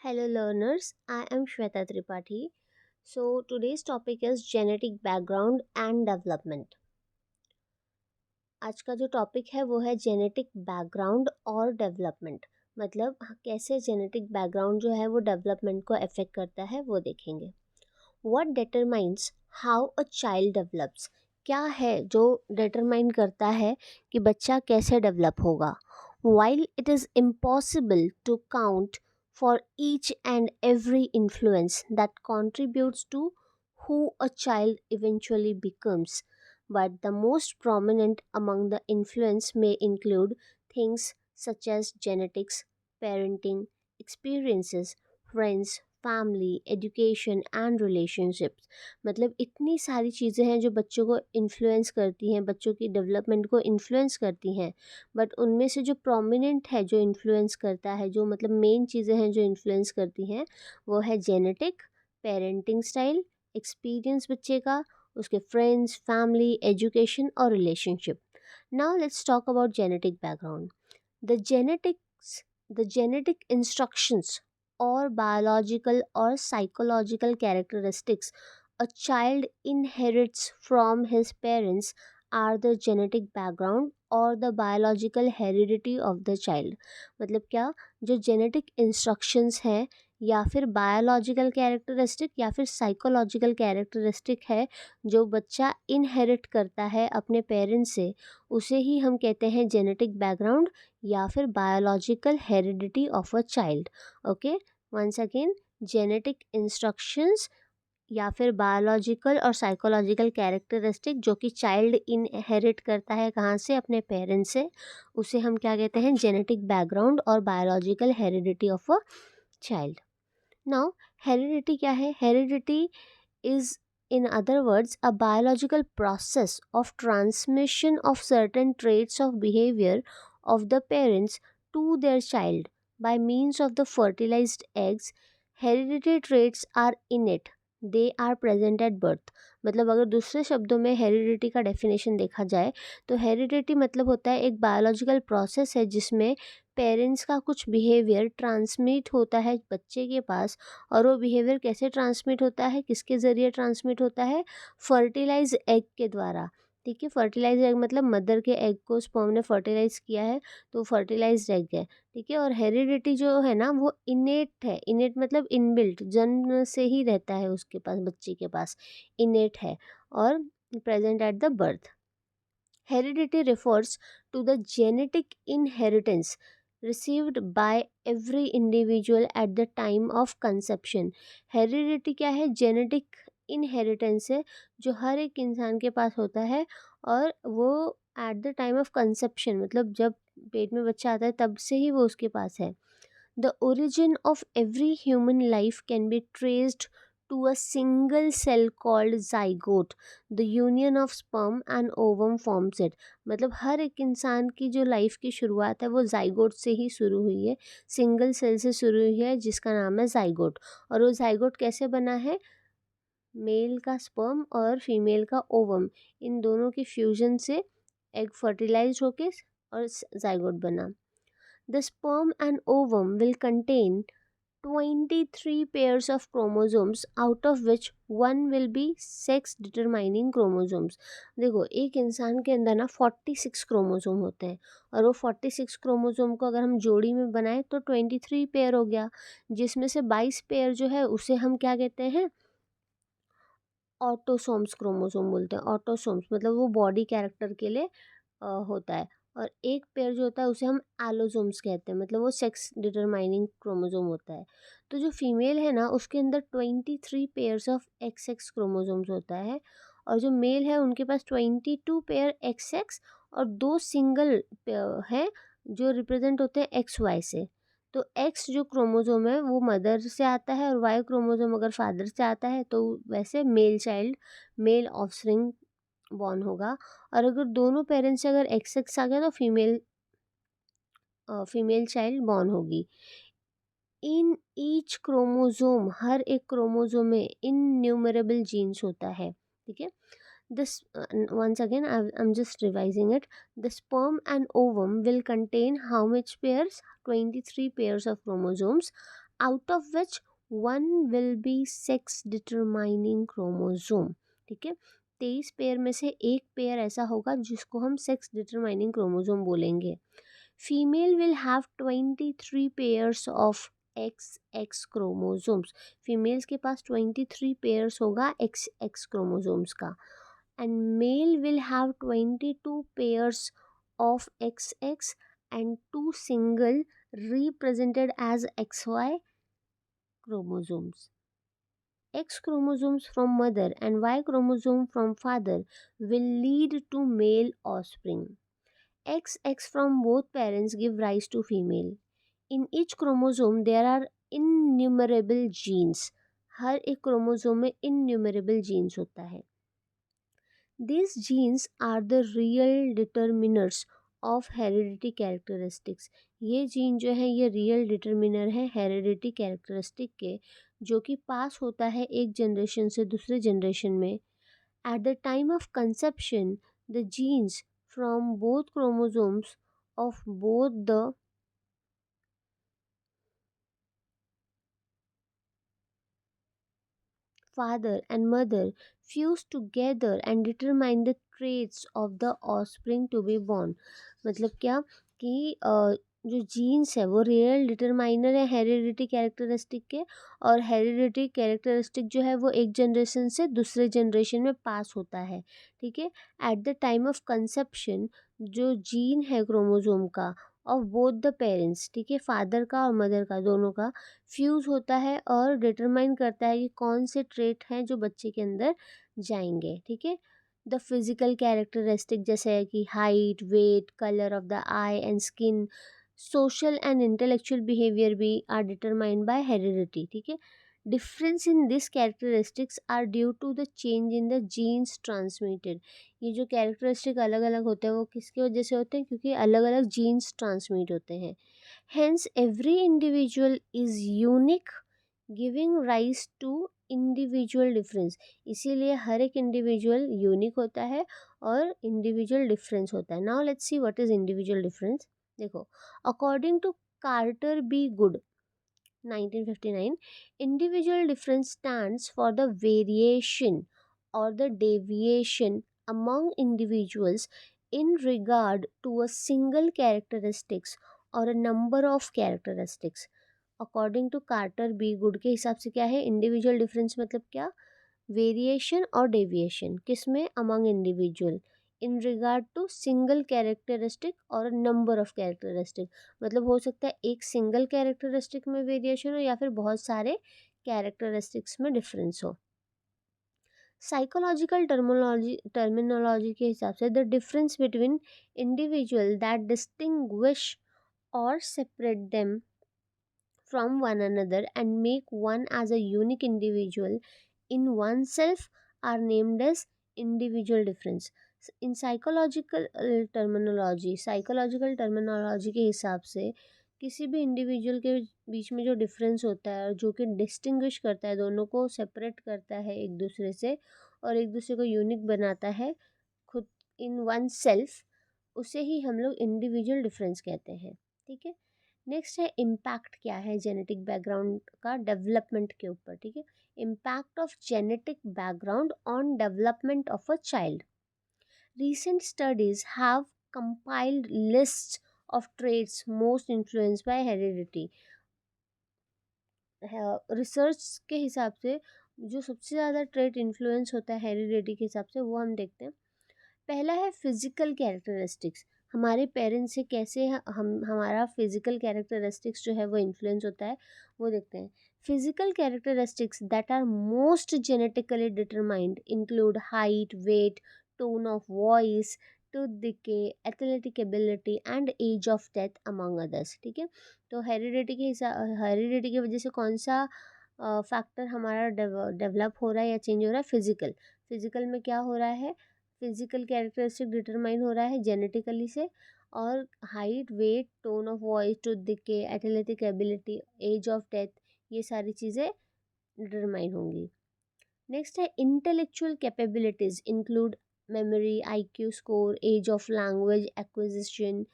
Hello, learners. I am Shweta Tripathi. So, today's topic is genetic background and development. आज का जो topic है वो है जेनेटिक बैकग्राउंड और डेवलपमेंट। मतलब कैसे जेनेटिक बैकग्राउंड जो है वो डेवलपमेंट को अफेक्ट करता है वो देखेंगे। What determines how a child develops. क्या है जो डिटरमाइन करता है कि बच्चा कैसे डेवलप होगा। While it is impossible to count for each and every influence that contributes to who a child eventually becomes, but the most prominent among the influence may include things such as genetics, parenting, experiences, friends, family, education and relationships. मतलब इतनी सारी चीज़ें हैं जो बच्चों को influence करती हैं, बच्चों की डेवलपमेंट को इन्फ्लुएंस करती हैं। बट उनमें से जो प्रोमिनेंट है, जो इन्फ्लुएंस करता है, जो मतलब मेन चीज़ें हैं जो इन्फ्लुएंस करती हैं, वो है जेनेटिक, पेरेंटिंग स्टाइल, एक्सपीरियंस बच्चे का, उसके फ्रेंड्स, फैमिली, एजुकेशन और relationship. Now let's talk about genetic background. The genetics the genetic instructions or biological or psychological characteristics a child inherits from his parents are the genetic background or the biological heredity of the child। मतलब क्या, जो genetic instructions हैं या फिर biological characteristic या फिर psychological characteristic है जो बच्चा इनहेरिट करता है अपने पेरेंट्स से, उसे ही हम कहते हैं जेनेटिक बैकग्राउंड या फिर biological heredity of a child. Okay, once again, genetic instructions या फिर बायोलॉजिकल और साइकोलॉजिकल कैरेक्टरिस्टिक जो कि चाइल्ड इनहेरिट करता है कहाँ से, अपने पेरेंट्स से, उसे हम क्या कहते हैं, जेनेटिक बैकग्राउंड और biological heredity of a child. Now heredity क्या है? Heredity is, in other words, a biological process of transmission of certain traits of behavior of the parents to their child by means of the fertilized eggs। Hereditary traits are innate, they are present at birth। मतलब अगर दूसरे शब्दों में heredity का definition देखा जाए तो heredity मतलब होता है एक बायोलॉजिकल प्रोसेस है जिसमें पेरेंट्स का कुछ बिहेवियर ट्रांसमिट होता है बच्चे के पास। और वो बिहेवियर कैसे ट्रांसमिट होता है, किसके ज़रिए ट्रांसमिट होता है? फर्टिलाइज एग के द्वारा। ठीक है, फर्टिलाइज एग मतलब मदर के एग को स्पर्म ने फर्टिलाइज किया है तो फर्टिलाइज्ड एग है। ठीक है, और हेरिडिटी जो है ना वो इनेट है। इनेट मतलब इनबिल्ट, जन्म से ही रहता है उसके पास, बच्चे के पास इनेट है और present at the birth. Heredity refers to the genetic inheritance received by every individual at the time of conception। Heredity क्या है? जेनेटिक इनहेरिटेंस है जो हर एक इंसान के पास होता है और वो eight the time of conception मतलब जब पेट में बच्चा आता है तब से ही वो उसके पास है। The origin of every human life can be traced to a single cell called zygote। The union of sperm and ovum forms it। मतलब हर एक इंसान की जो लाइफ की शुरुआत है वो जाइगोट से ही शुरू हुई है, सिंगल सेल से शुरू हुई है जिसका नाम है जाइगोट। और वो जाइगोट कैसे बना है? मेल का स्पर्म और फीमेल का ओवम, इन दोनों के फ्यूजन से एग फर्टिलाइज होके और जाइगोट बना। The sperm and ovum will contain 23 pairs of chromosomes out of which one will be sex determining chromosomes। देखो, एक इंसान के अंदर ना 46 क्रोमोसोम होते हैं और वो 46 क्रोमोसोम को अगर हम जोड़ी में बनाएं तो 23 पेयर हो गया, जिसमें से 22 पेयर जो है उसे हम क्या कहते हैं? ऑटोसोम्स क्रोमोसोम बोलते हैं। ऑटोसोम्स मतलब वो बॉडी कैरेक्टर के लिए होता है। और एक पेयर जो होता है उसे हम एलोसोम्स कहते हैं, मतलब वो सेक्स डिटरमाइनिंग क्रोमोसोम होता है। तो जो फीमेल है ना उसके अंदर 23 pairs of X X chromosomes होता है और जो मेल है उनके पास 22 पेयर एक्स एक्स और दो सिंगल है जो रिप्रेजेंट होते हैं एक्स वाई से। तो एक्स जो क्रोमोसोम है वो मदर से आता है और वाई क्रोमोसोम अगर फादर से आता है तो वैसे male child, male offspring born होगा। और अगर दोनों पेरेंट्स से अगर एक्स एक्स आ गया तो फीमेल चाइल्ड बॉर्न होगी। इन ईच क्रोमोसोम, हर एक क्रोमोसोम में इनन्यूमरेबल जीन्स होता है। ठीक है, this once again I'm just revising it। The sperm and ovum will contain how much pairs? 23 pairs of chromosomes out of which one will be sex determining chromosome. ठीक है, 23 pair में से एक pair ऐसा होगा जिसको हम सेक्स डिटरमाइनिंग क्रोमोसोम बोलेंगे. Female will have 23 pairs of X X chromosomes. Females के पास 23 पेयर्स होगा एक्स एक्स क्रोमोसोम्स का. And male will have 22 pairs of X X and 2 single represented as XY chromosomes. X chromosomes from mother and Y chromosome from father will lead to male offspring. XX from both parents give rise to female. In each chromosome there are innumerable genes. हर एक chromosome में innumerable genes होता है. These genes are the real determiners of heredity characteristics. ये gene जो है ये real determiner है heredity characteristic के, जो कि पास होता है एक जनरेशन से दूसरे जनरेशन में. At the time of conception the genes from both chromosomes of both the father and mother fuse together and determine the traits of the offspring to be born. मतलब क्या कि जो जीन्स है वो real determiner है heredity characteristic के, और heredity characteristic जो है वो एक जनरेशन से दूसरे जनरेशन में पास होता है. ठीक है, eight the time of conception जो जीन है क्रोमोसोम का ऑफ बोथ द पेरेंट्स, ठीक है, फादर का और मदर का दोनों का फ्यूज़ होता है और डिटरमाइन करता है कि कौन से ट्रेट हैं जो बच्चे के अंदर जाएंगे. ठीक है, द फिजिकल कैरेक्टरिस्टिक जैसे है कि height, weight, colour of the eye and skin, social and intellectual behaviour भी आर डिटरमाइंड बाय हेरिडिटी. ठीक है, difference in this characteristics are due to the change in the genes transmitted. ये जो characteristic अलग अलग होते हैं वो किसकी वजह से होते हैं, क्योंकि अलग अलग जीन्स ट्रांसमिट होते हैं. Hence, every individual is unique, giving rise to individual difference. इसीलिए हर एक इंडिविजुअल यूनिक होता है और इंडिविजुअल डिफरेंस होता है. Now let's see what is individual difference. देखो, according to Carter B Good 1959, individual difference stands for the variation or the deviation among individuals in regard to a single characteristics or a number of characteristics. According to Carter B Good के हिसाब से क्या है individual difference, मतलब क्या, variation और deviation किसमें, among individual, in regard to single characteristic और नंबर ऑफ कैरेक्टरिस्टिक. मतलब हो सकता है एक सिंगल कैरेक्टरिस्टिक में वेरिएशन हो या फिर बहुत सारे कैरेक्टरिस्टिक्स में डिफरेंस हो. साइकोलॉजिकल टर्मिनोलॉजी के हिसाब से the difference between individual that distinguish or separate them from one another and make one as a unique individual in oneself are named as individual difference. In psychological terminology के हिसाब से किसी भी individual के बीच में जो डिफरेंस होता है और जो कि डिस्टिंग्विश करता है, दोनों को सेपरेट करता है एक दूसरे से और एक दूसरे को यूनिक बनाता है खुद इन वन सेल्फ, उसे ही हम लोग इंडिविजुअल डिफरेंस कहते हैं. ठीक है, नेक्स्ट है इम्पैक्ट क्या है जेनेटिक बैकग्राउंड का डेवलपमेंट के ऊपर. ठीक है, impact of genetic background on development of a child. Recent studies have compiled lists of traits most influenced by heredity. Research के हिसाब से जो सबसे ज़्यादा ट्रेट इन्फ्लुएंस होता है हेरिडिटी के हिसाब से वो हम देखते हैं. पहला है फिजिकल कैरेक्टरिस्टिक्स. हमारे पेरेंट्स से कैसे हम हमारा फिजिकल कैरेक्टरिस्टिक्स जो है वो इन्फ्लुएंस होता है वो देखते हैं. Physical characteristics that are most genetically determined include height, weight, tone of voice, tooth decay, athletic ability and age of death among others. ठीक है, तो हेरिडिटी की वजह से कौन सा फैक्टर हमारा डेवलप हो रहा है या चेंज हो रहा है, फिजिकल में क्या हो रहा है, फिजिकल कैरेक्टरिस्टिक डिटरमाइन हो रहा है जेनेटिकली से, और height, weight, tone of voice, tooth decay, athletic ability, age of death, ये सारी चीज़ें डिटरमाइन होंगी. नेक्स्ट है intellectual capabilities include memory, IQ score, age of language acquisition,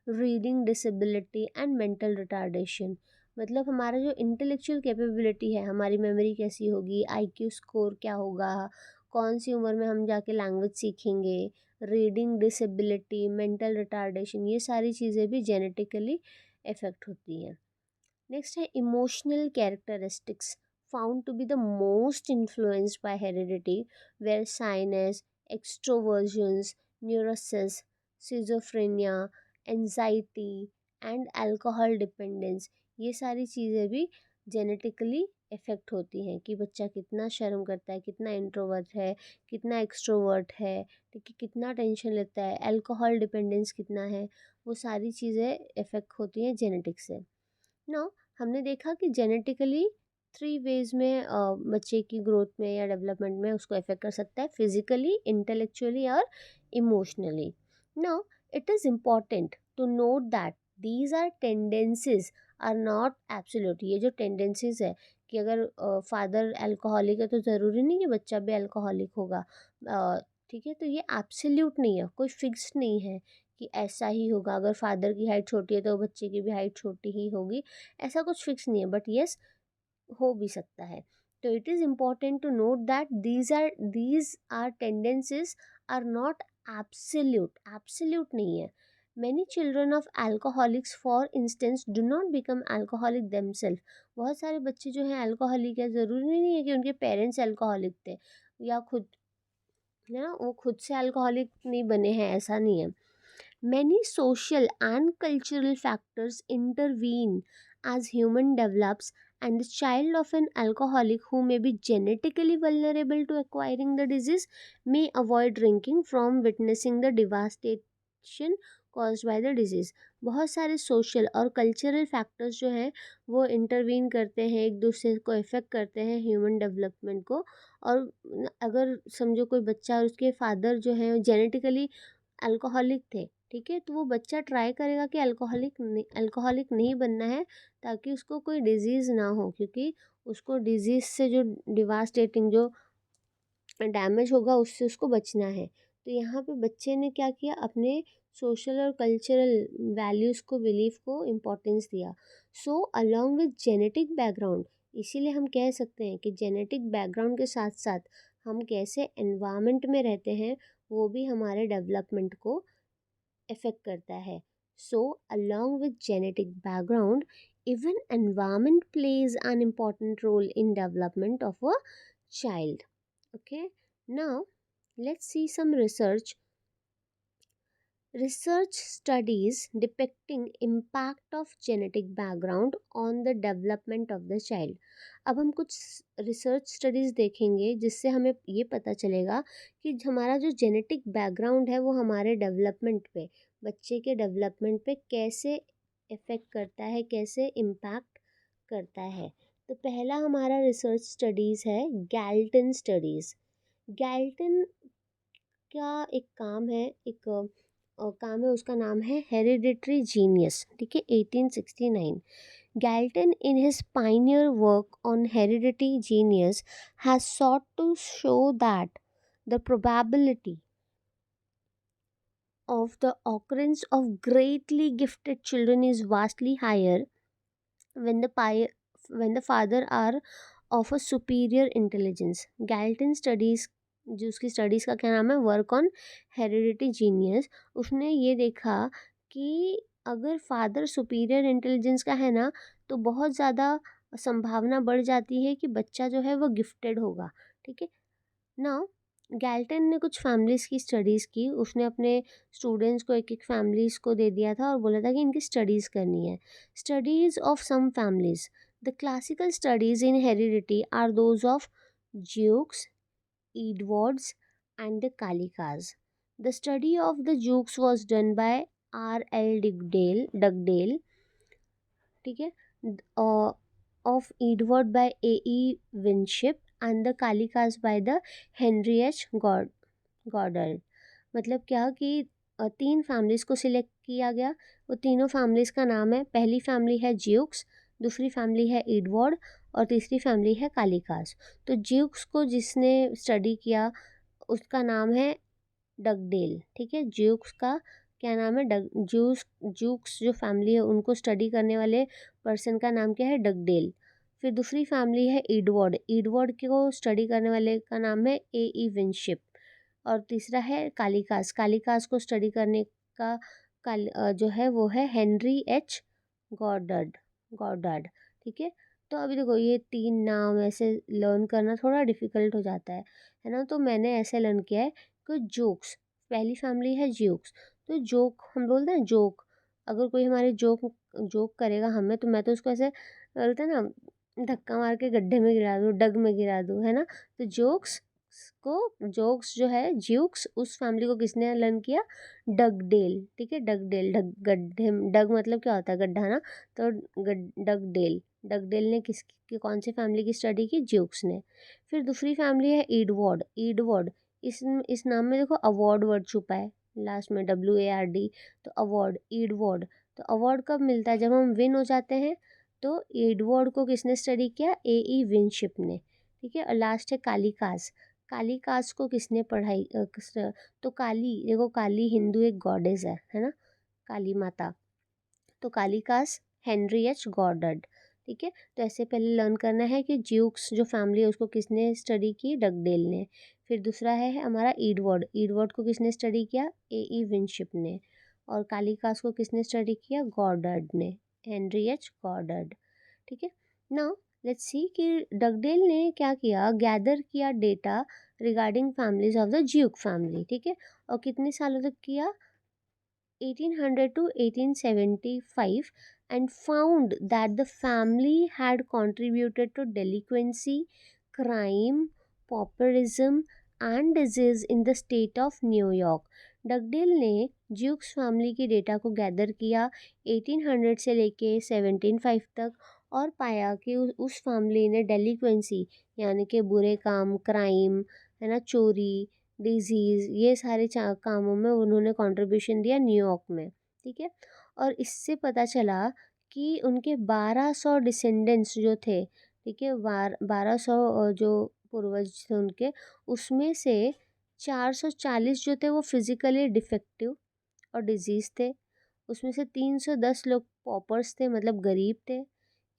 reading disability and mental retardation. मतलब हमारा जो इंटेलेक्चुअल कैपेबिलिटी है, हमारी मेमोरी कैसी होगी, आईक्यू स्कोर क्या होगा, कौन सी उम्र में हम जाके लैंग्वेज सीखेंगे, रीडिंग डिसेबिलिटी, मेंटल रिटार्डेशन, ये सारी चीज़ें भी जेनेटिकली इफ़ेक्ट होती हैं। नेक्स्ट है emotional characteristics found to be the most influenced by heredity, were shyness, extroversions, neurosis, schizophrenia, anxiety and alcohol dependence, ये सारी चीज़ें भी जेनेटिकली इफ़ेक्ट होती हैं कि बच्चा कितना शर्म करता है, कितना इंट्रोवर्ट है, कितना एक्सट्रोवर्ट है, ठीक है, कितना टेंशन लेता है, अल्कोहल डिपेंडेंस कितना है, वो सारी चीज़ें इफ़ेक्ट होती हैं जेनेटिक्स से। नाउ हमने देखा कि जेनेटिकली थ्री वेज में बच्चे की ग्रोथ में या डेवलपमेंट में उसको अफेक्ट कर सकता है, फिजिकली, इंटेलेक्चुअली और emotionally. Now it is important to note that these are tendencies are not absolute. ये जो टेंडेंसीज है कि अगर फादर अल्कोहलिक है तो ज़रूरी नहीं कि बच्चा भी अल्कोहलिक होगा, ठीक है, तो ये एब्सोल्यूट नहीं है, कोई फिक्स नहीं है कि ऐसा ही होगा, अगर फादर की हाइट छोटी है तो बच्चे की भी हाइट छोटी ही होगी, ऐसा कुछ फिक्स नहीं है, बट यस, हो भी सकता है। तो it is important to note that these are tendencies are not absolute, absolute नहीं है। Many children of alcoholics for instance do not become alcoholic themselves. बहुत सारे बच्चे जो हैं अल्कोहलिक है, ज़रूरी नहीं है कि उनके पेरेंट्स अल्कोहलिक थे या खुद, है ना, वो खुद से अल्कोहलिक नहीं बने हैं, ऐसा नहीं है। Many social and cultural factors intervene as human develops, and the child of an alcoholic who may be genetically vulnerable to acquiring the disease may avoid drinking from witnessing the devastation caused by the disease. बहुत सारे social और cultural factors जो हैं वो intervene करते हैं, एक दूसरे को इफ़ेक्ट करते हैं ह्यूमन डेवलपमेंट को। और अगर समझो कोई बच्चा और उसके फादर जो हैं जेनेटिकली अल्कोहलिक थे, ठीक है, तो वो बच्चा ट्राई करेगा कि अल्कोहलिक नहीं बनना है, ताकि उसको कोई डिजीज़ ना हो, क्योंकि उसको डिजीज़ से जो डिवास्टेटिंग जो डैमेज होगा उससे उसको बचना है। तो यहाँ पे बच्चे ने क्या किया, अपने सोशल और कल्चरल वैल्यूज़ को, बिलीफ को इम्पोर्टेंस दिया। सो अलॉन्ग विद जेनेटिक बैकग्राउंड, इसीलिए हम कह सकते हैं कि जेनेटिक बैकग्राउंड के साथ साथ हम कैसे एनवायरनमेंट में रहते हैं वो भी हमारे डेवलपमेंट को इफ़ेक्ट करता है। So along with genetic background, even environment plays an important role in development of a child. Okay, now let's see some research studies depicting impact of genetic background on the development of the child. अब हम कुछ research studies देखेंगे जिससे हमें ये पता चलेगा कि हमारा जो जेनेटिक बैकग्राउंड है वो हमारे डेवलपमेंट पे, बच्चे के डेवलपमेंट पे कैसे इफ़ेक्ट करता है, कैसे इम्पैक्ट करता है। तो पहला हमारा रिसर्च स्टडीज़ है गैल्टन स्टडीज़। गैल्टन का एक काम है, एक काम है, उसका नाम है हेरिडिटरी जीनियस, ठीक है, 1869। Galton, in his pioneer work on hereditary genius, has sought to show that the probability of the occurrence of greatly gifted children is vastly higher when when the father are of a superior intelligence. Galton studies, जो उसकी studies का क्या नाम है, work on heredity genius, उसने ये देखा कि अगर फादर सुपीरियर इंटेलिजेंस का है ना, तो बहुत ज़्यादा संभावना बढ़ जाती है कि बच्चा जो है वो गिफ्टेड होगा, ठीक है ना। गैल्टन ने कुछ फैमिलीज़ की स्टडीज़ की, उसने अपने स्टूडेंट्स को एक एक फैमिलीज़ को दे दिया था और बोला था कि इनकी स्टडीज़ करनी है। Studies of some families, the classical studies in heredity are those of Jukes, Edwards and the Kalikas. The study of the Jukes was done by R.L. Dugdale, ठीक है, of Edward by A.E. Winship and the Kalikas by the Henry H. Goddard. मतलब क्या कि तीन families को select किया गया, वो तीनों फैमिलीज़ का नाम है, पहली फैमिली है ज्यूक्स, दूसरी फैमिली है एडवर्ड और तीसरी फैमिली है कालिकास। तो ज्यूक्स को जिसने स्टडी किया उसका नाम है डगडेल, ठीक है, ज्यूक्स का क्या नाम है, जूक्स जो फैमिली है उनको स्टडी करने वाले पर्सन का नाम क्या है, डगडेल। फिर दूसरी फैमिली है एडवर्ड, एडवर्ड को स्टडी करने वाले का नाम है ए ई विनशिप। और तीसरा है कालिकास, कालिकास को स्टडी करने का जो है वो है हेनरी एच गॉडर्ड, गॉडर्ड। ठीक है। तो अभी देखो ये तीन नाम ऐसे लर्न करना थोड़ा डिफिकल्ट हो जाता है ना। तो मैंने ऐसे लर्न किया है कि जोक्स, पहली फैमिली है ज्यूक्स। तो जोक हम बोलते हैं जोक, अगर कोई हमारे जोक जोक करेगा हमें, तो मैं तो उसको ऐसे बोलते हैं ना, धक्का मार के गड्ढे में गिरा दूँ, डग में गिरा दूँ, है ना। तो जोक्स जो है ज्यूक्स, उस फैमिली को किसने लर्न किया, डगडेल। ठीक है, डगडेल, डग गड्ढे, डग मतलब क्या होता है, गड्ढा ना। तो डगडेल, डगडेल ने कौन सी फैमिली की स्टडी की, ज्यूक्स ने। फिर दूसरी फैमिली है एडवर्ड, एडवर्ड, इस नाम में देखो अवार्ड वर्ड छुपा है लास्ट में, WARD। तो अवार्ड, एडवर्ड। तो अवार्ड कब मिलता है, जब हम विन हो जाते हैं। तो एडवर्ड को किसने स्टडी किया, विनशिप ने। ठीक है। और लास्ट है कालिकास, कालिकास को किसने पढ़ाई तो काली, देखो काली हिंदू एक गॉडेस है ना, काली माता। तो कालिकास हेनरी एच गॉडर्ड। ठीक है। तो ऐसे पहले लर्न करना है कि ज्यूक्स जो फैमिली है उसको किसने स्टडी की, डगडेल ने। फिर दूसरा है हमारा एडवर्ड, एडवर्ड को किसने स्टडी किया, विनशिप ने। और कालिकास को किसने स्टडी किया, गॉडर्ड ने, हेनरी एच गॉडर्ड। ठीक है। नाउ लेट्स सी कि डगडेल ने क्या किया, गैदर किया data regarding families of the juke family. ठीक है। और कितने सालों तक किया, 1800 to 1875, and found that the family had contributed to delinquency, crime, pauperism and disease in the state of New York. Dugdale ने ज्यूक्स फैमिली की डेटा को गैदर किया 1800 से लेके 1705 तक, और पाया कि उस फैमिली ने डेलिक्वेंसी यानी कि बुरे काम, क्राइम, है ना, चोरी, डिजीज़, ये सारे कामों में उन्होंने कंट्रीब्यूशन दिया न्यूयॉर्क में। ठीक है। और इससे पता चला कि उनके 1200 डिसेंडेंट्स जो थे, ठीक है, 1200 जो पूर्वज थे उनके, उसमें से 440 जो थे वो फिजिकली डिफेक्टिव और डिजीज़ थे। उसमें से 310 लोग पॉपर्स थे, मतलब गरीब थे।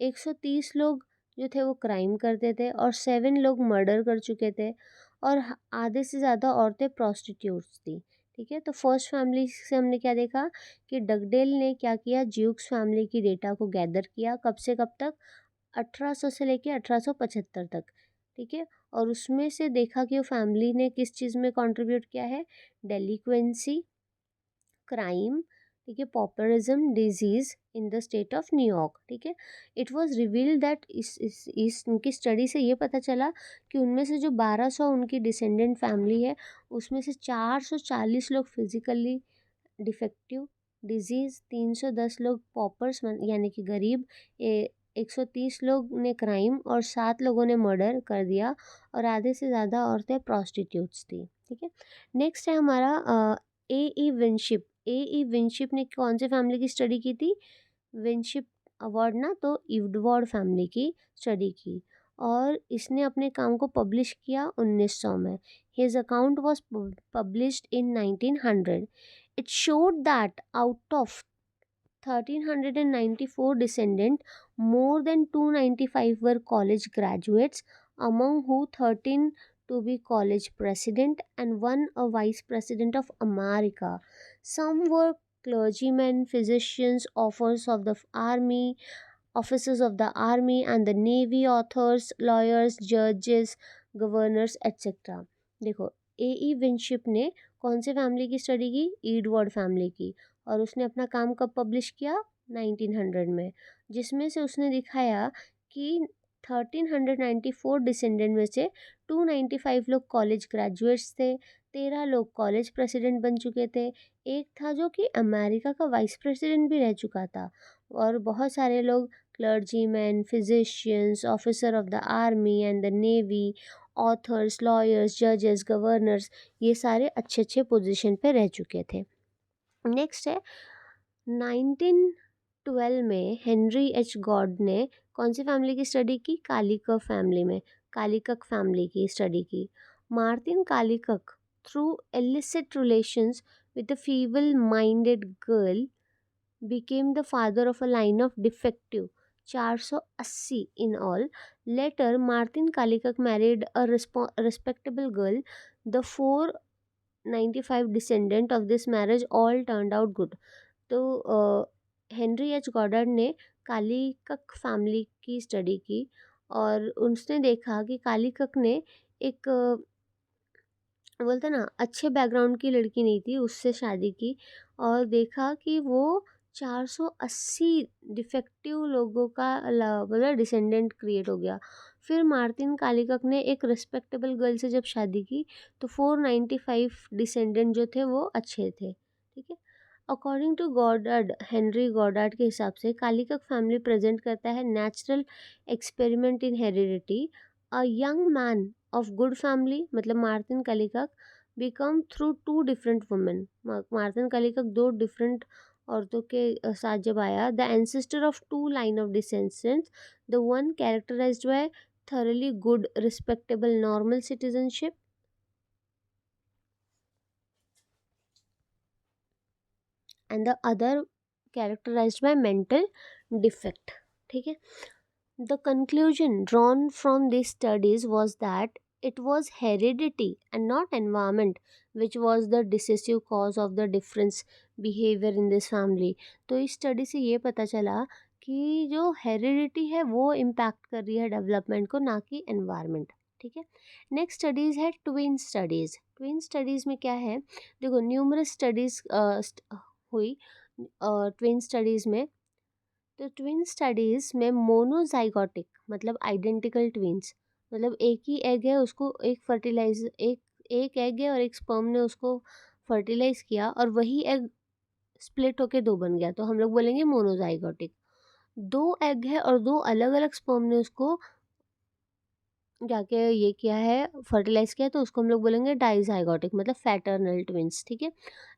130 लोग जो थे वो क्राइम करते थे, और 7 लोग मर्डर कर चुके थे, और आधे से ज़्यादा औरतें प्रोस्टिट्यूट्स थी। ठीक है। तो फर्स्ट फैमिली से हमने क्या देखा कि डगडेल ने क्या किया, ज्यूक्स फैमिली की डेटा को गैदर किया, कब से कब तक, 1800 से लेके 1875 तक। ठीक है। और उसमें से देखा कि वो फैमिली ने किस चीज़ में कंट्रीब्यूट किया है, डेलिक्वेंसी, क्राइम, ठीक है, populism, disease in the state of New York. ठीक है। इट वाज रिवील्ड दैट इस उनकी स्टडी से ये पता चला कि उनमें से जो 1200 उनकी डिसेंडेंट फैमिली है, उसमें से 440 लोग फिजिकली डिफेक्टिव, डिजीज़ 310 लोग पॉपर्स यानी कि गरीब, 130 लोग ने क्राइम, और 7 लोगों ने मर्डर कर दिया, और आधे से ज़्यादा औरतें प्रोस्टिट्यूट्स थी। ठीक है। नेक्स्ट है हमारा विनशिप। विनशिप ने कौन से फैमिली की स्टडी की थी, विनशिप अवार्ड ना, तो इवडवर्ड फैमिली की स्टडी की। और इसने अपने काम को पब्लिश किया 1900 में। His account was published in 1900। It showed that out of 1394 descendants, more than 295 were college graduates, among who 13 to be college president and one a vice president of America. Some were clergymen, physicians, officers of the army and the navy, authors, lawyers, judges, governors etcetera. देखो विनशिप ने कौन से family की study की, Edward family की, और उसने अपना काम कब पब्लिश किया, 1900 में, जिसमें से उसने दिखाया कि 1394 डिसेंडेंट में से 295 लोग कॉलेज ग्रेजुएट्स थे, 13 लोग कॉलेज प्रेसिडेंट बन चुके थे, एक था जो कि अमेरिका का वाइस प्रेसिडेंट भी रह चुका था, और बहुत सारे लोग clergyman, physicians, officer of the army and the navy, authors, lawyers, जजेस, गवर्नर्स, ये सारे अच्छे अच्छे पोजीशन पे रह चुके थे। नेक्स्ट है 1912 में हेनरी एच गॉड ने कौन सी फैमिली की स्टडी की, कालिकक फैमिली में, कालिकक फैमिली की स्टडी की। Martin Kallikak through illicit relations with a feeble minded girl became the father of a line of defective 480 in all. Later, Martin Kalikak married a respectable girl. The 495 descendant of this marriage all turned out good. तो Henry H गॉडर्ड ने कालीकक family की study की और उसने देखा कि कालीकक ने एक बोलते ना अच्छे बैकग्राउंड की लड़की नहीं थी, उससे शादी की और देखा कि वो 480 डिफेक्टिव लोगों का मतलब डिसेंडेंट क्रिएट हो गया। फिर मार्टिन कालीकक ने एक रिस्पेक्टेबल गर्ल से जब शादी की तो 495 डिसेंडेंट जो थे वो अच्छे थे, ठीक है। According to Goddard, Henry Goddard के हिसाब से कालीकक फैमिली प्रेजेंट करता है natural experiment in heredity. A young man of good family मतलब Martin Kallikak become through two different women. Martin Kallikak दो डिफरेंट औरतों के साथ जब आया, the ancestor of two line of descendants, the one characterised by thoroughly good respectable normal citizenship and the other characterized by mental defect, ठीक है। The conclusion drawn from these studies was that it was heredity and not environment which was the decisive cause of the difference behavior in this family। तो इस study से ये पता चला कि जो हेरिडिटी है वो इम्पैक्ट कर रही है डेवलपमेंट को, ना कि एनवायरनमेंट, ठीक है। नेक्स्ट स्टडीज़ है ट्विन स्टडीज़। ट्विन स्टडीज़ में क्या है, देखो न्यूमरस स्टडीज़ हुई ट्विन स्टडीज़ में। तो ट्विन स्टडीज़ में मोनोजाइगोटिक मतलब आइडेंटिकल ट्विन्स, मतलब एक ही एग है, उसको एक फर्टिलाइज एक एक एग है और एक स्पर्म ने उसको फर्टिलाइज किया और वही एग स्प्लिट होके दो बन गया, तो हम लोग बोलेंगे मोनोजाइगोटिक। दो एग है और दो अलग अलग स्पर्म ने उसको जाके ये किया है, फर्टिलाइज किया, तो उसको हम लोग बोलेंगे डाइजाइगोटिक मतलब फैटर्नल ट्विंस, ठीक है।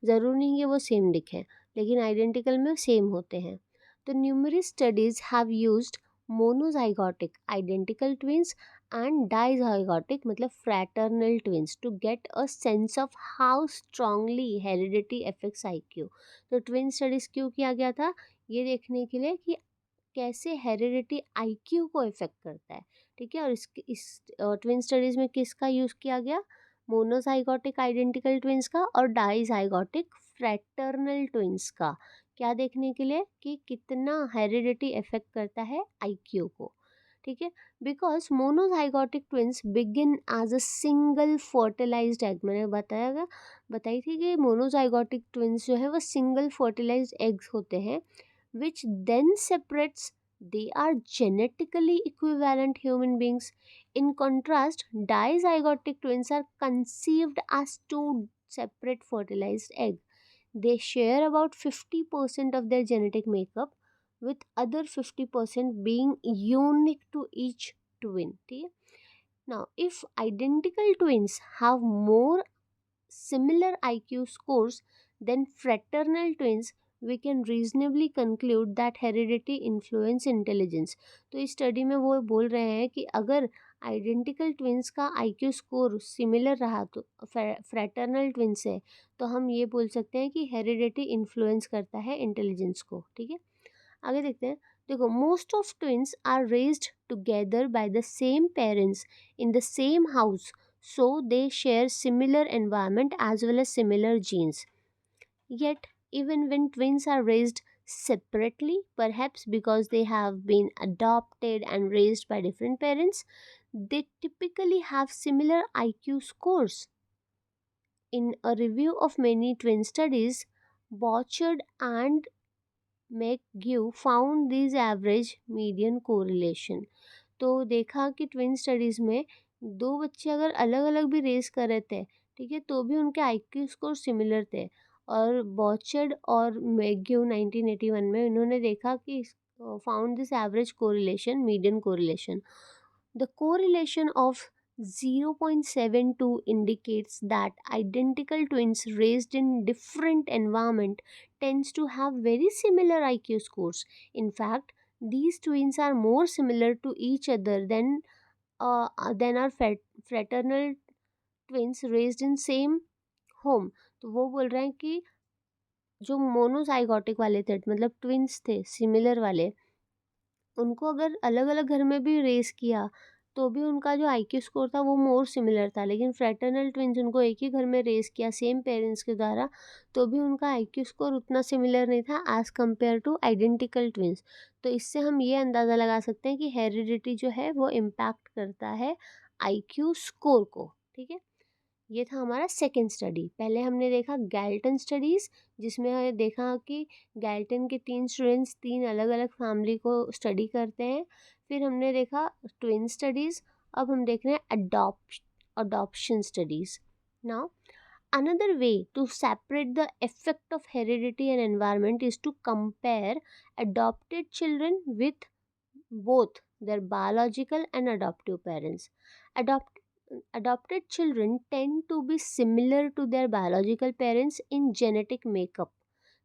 ज़रूरी नहीं कि वो सेम दिखें, लेकिन आइडेंटिकल में सेम होते हैं। तो numerous studies have used monozygotic identical twins and dizygotic मतलब fraternal twins to get a sense of how strongly heredity affects IQ. तो ट्विन स्टडीज क्यों किया गया था, ये देखने के लिए कि कैसे हेरिडिटी आईक्यू को इफेक्ट करता है, ठीक है। और इस ट्विन स्टडीज में किसका यूज़ किया गया, मोनोजाइगोटिक आइडेंटिकल ट्विंस का और डाइजाइगोटिक फ्रैटर्नल ट्विंस का। क्या देखने के लिए कि कितना हेरिडिटी इफेक्ट करता है आईक्यू को, ठीक है। Because monozygotic twins begin as a single fertilised egg, मैंने बताई थी कि मोनोजाइगोटिक ट्विंस जो है वो सिंगल फर्टिलाइज्ड एग्स होते हैं which then separates. They are genetically equivalent human beings. In contrast, dizygotic twins are conceived as two separate fertilized eggs. They share about 50% of their genetic makeup, with other 50% being unique to each twin. ठीक है? Now, if identical twins have more similar IQ scores than fraternal twins, we can reasonably conclude that heredity influence intelligence। तो इस study में वो बोल रहे हैं कि अगर आइडेंटिकल ट्विंस का आईक्यू स्कोर सिमिलर रहा तो फ्रैटर्नल ट्विंस से, तो हम ये बोल सकते हैं कि हेरिडिटी इन्फ्लुएंस करता है इंटेलिजेंस को, ठीक है। आगे देखते हैं। देखो, most of twins are raised together by the same parents in the same house, so they share similar environment as well as similar genes. Yet even when twins are raised separately, perhaps because they have been adopted and raised by different parents, they typically have similar IQ scores. In a review of many twin studies, Bouchard and McGill found these average median correlation। तो देखा कि twin studies में दो बच्चे अगर अलग अलग भी रेस कर रहे थे, ठीक है, तो भी उनके आईक्यू स्कोर सिमिलर थे। और बॉचर्ड और मैग्यू 1981 में इन्होंने देखा कि found this average correlation median correlation. The correlation of 0.72 indicates that identical twins raised in different environment tends to have very similar IQ scores. In fact, these twins are more similar to each other than our fraternal twins raised in same home. तो वो बोल रहे हैं कि जो monozygotic वाले थे, मतलब ट्विन्स थे सिमिलर वाले, उनको अगर अलग अलग घर में भी रेस किया तो भी उनका जो आईक्यू स्कोर था वो मोर सिमिलर था। लेकिन फ्रेटर्नल ट्विन्स, उनको एक ही घर में रेस किया सेम पेरेंट्स के द्वारा, तो भी उनका आईक्यू स्कोर उतना सिमिलर नहीं था as compare to identical twins. तो इससे हम ये अंदाज़ा लगा सकते हैं कि हेरिडिटी जो है वो इम्पैक्ट करता है आईक्यू स्कोर को। ठीक है, ये था हमारा सेकेंड स्टडी। पहले हमने देखा गैल्टन स्टडीज़, जिसमें हमने देखा कि गैल्टन के 3 स्टूडेंट्स 3 अलग-अलग फैमिली को स्टडी करते हैं। फिर हमने देखा ट्विन स्टडीज़। अब हम देख रहे हैं adoption studies. Now another way to separate the effect of heredity and environment is to compare adopted children with both their biological and adoptive parents. Adopt, Adopted children tend to be similar to their biological parents in genetic makeup.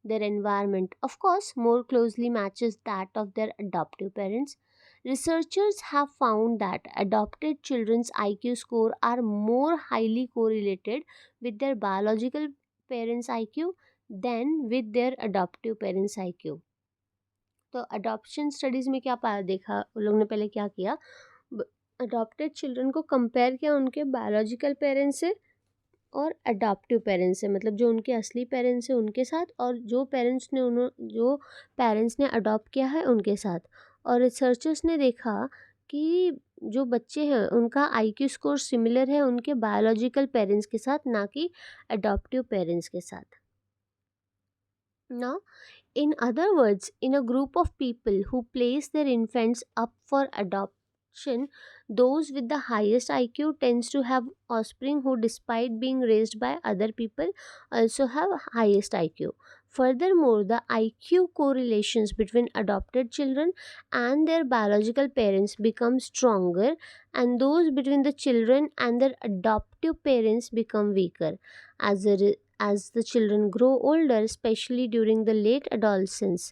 Their environment, of course, more closely matches that of their adoptive parents. Researchers have found that adopted children's IQ score are more highly correlated with their biological parents' IQ than with their adoptive parents' IQ. तो adoption studies में क्या पाया, देखा उन लोग ने पहले क्या किया, अडॉप्टेड चिल्ड्रन को कंपेयर किया उनके बायोलॉजिकल पेरेंट्स से और अडॉप्टिव पेरेंट्स से, मतलब जो उनके असली पेरेंट्स हैं उनके साथ, और जो पेरेंट्स ने अडॉप्ट किया है उनके साथ। और रिसर्चर्स ने देखा कि जो बच्चे हैं उनका आईक्यू स्कोर सिमिलर है उनके बायोलॉजिकल पेरेंट्स के साथ, ना कि अडॉप्टिव पेरेंट्स के साथ ना। In other words, in a group of people who place their infants up for adoption, those with the highest IQ tends to have offspring who, despite being raised by other people, also have highest IQ. Furthermore, the IQ correlations between adopted children and their biological parents become stronger, and those between the children and their adoptive parents become weaker. As the children grow older, especially during the late adolescence.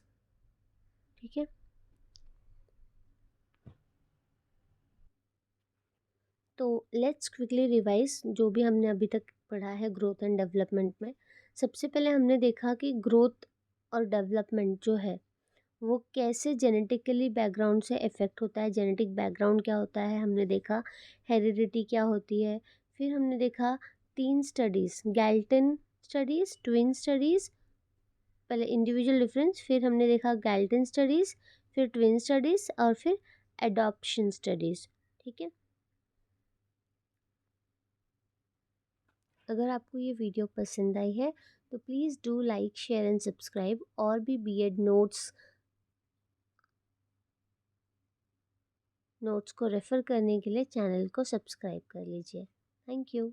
ठीक है, तो let's quickly revise जो भी हमने अभी तक पढ़ा है ग्रोथ एंड डेवलपमेंट में। सबसे पहले हमने देखा कि ग्रोथ और डेवलपमेंट जो है वो कैसे जेनेटिकली बैकग्राउंड से इफ़ेक्ट होता है। जेनेटिक बैकग्राउंड क्या होता है हमने देखा, हेरिडिटी क्या होती है। फिर हमने देखा 3 studies, Galton studies, twin studies, पहले इंडिविजुअल डिफरेंस, फिर हमने देखा गैल्टन स्टडीज़, फिर ट्विन स्टडीज़, और फिर एडॉप्शन स्टडीज़। ठीक है, अगर आपको ये वीडियो पसंद आई है तो please do like share and subscribe, और भी बीएड नोट्स को रेफ़र करने के लिए चैनल को सब्सक्राइब कर लीजिए। Thank you.